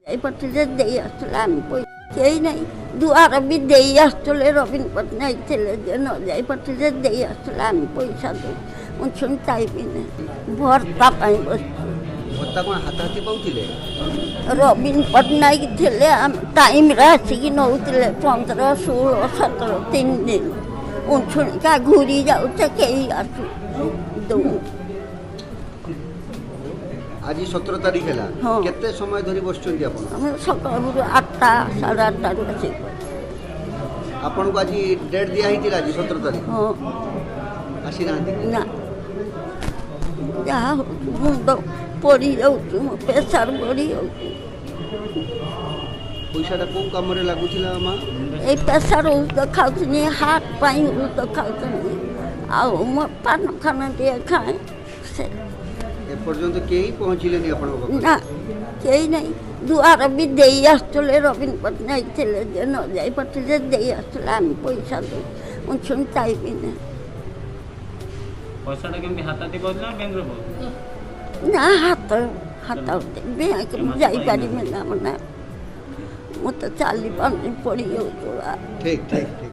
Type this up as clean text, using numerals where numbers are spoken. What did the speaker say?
ଯାଇପାରୁଥିଲେ ଦେଇ ଆସୁଥିଲେ ଆମେ କେହି ନାହିଁ ଦୁଆର ବି ଦେଇ ଆସୁଥିଲେ ନବୀନ ପଟ୍ଟନାୟକ ଥିଲେ ଯେ ନ ଯାଇପାରୁଥିଲେ ଦେଇ ଆସୁଥିଲେ ଆମେ ପଇସା ଦେଉ ମୁଁ ଶୁଣି ପାଇବି ନାହିଁ ଭର୍ତ୍ତା ପାଇଁ ବସିଛୁ। ଭତ୍ତା କ'ଣ ହାତାହାତି ପାଉଥିଲେ? ନବୀନ ପଟ୍ଟନାୟକ ଥିଲେ ଆମେ ଟାଇମ୍ରେ ଆସିକି ନେଉଥିଲେ 15, 16, 17 3 ଦିନ ମୁଁ ଶୁଣିକା ଘୁରି ଯାଉଛେ କେହି ଆସୁ ଦଉ। ଆଜି 17 ତାରିଖ ହେଲା, ହଁ। କେତେ ସମୟ ଧରି ବସିଛନ୍ତି ଆପଣ? ଆମେ ସକାଳୁ 8ଟା 8:30ରୁ ଆସି ଆପଣଙ୍କୁ ଆଜି ଡେଟ୍ ଦିଆ ହେଇଥିଲା ଆଜି 17 ତାରିଖ? ହଁ ଆସିନାହାନ୍ତି? ନା ଯାହା ହେଉଛି ମୁଣ୍ଡ ପଡ଼ି ଯାଉଛି ମୋ ପ୍ରେସର ବଢ଼ି ଯାଉଛି। ପଇସାଟା କେଉଁ କାମରେ ଲାଗୁଥିଲା ମା? ଏଇ ପ୍ରେସର ଔଷଧ ଖାଉଥିଲି ହାର୍ଟ ପାଇଁ ଔଷଧ ଖାଉଥିଲି ଆଉ ମୋ ପାନ ଖାନ ଟିକେ ଖାଏ ସେ ଏପର୍ଯ୍ୟନ୍ତ କେହି ପହଞ୍ଚିଲେନି ଆପଣଙ୍କ ପାଖରେ? ନା କେହି ନାହିଁ ଦୁଆର ବି ଦେଇ ଆସୁଥିଲେ ନବୀନ ପଟ୍ଟନାୟକ ଥିଲେ ଯେ ନ ଯାଇପାରୁଥିଲେ ଦେଇ ଆସୁଥିଲେ ଆମେ ପଇସା ଦେଉ ମୁଁ ଶୁଣି ପାଇବି ନାହିଁ। ପଇସାଟା କେମିତି ହାତାତି ପାଉଥିଲା ନା ବ୍ୟାଙ୍କରେ ପାଉଥିଲା? ନା ହାତ ବ୍ୟାଙ୍କରୁ ଯାଇପାରିବି ନା ମାନେ ମୁଁ ତ ଚାଲି ପାରୁନି ପଡ଼ିଯାଉଛି। ଠିକ୍ ଠିକ୍ ଠିକ୍।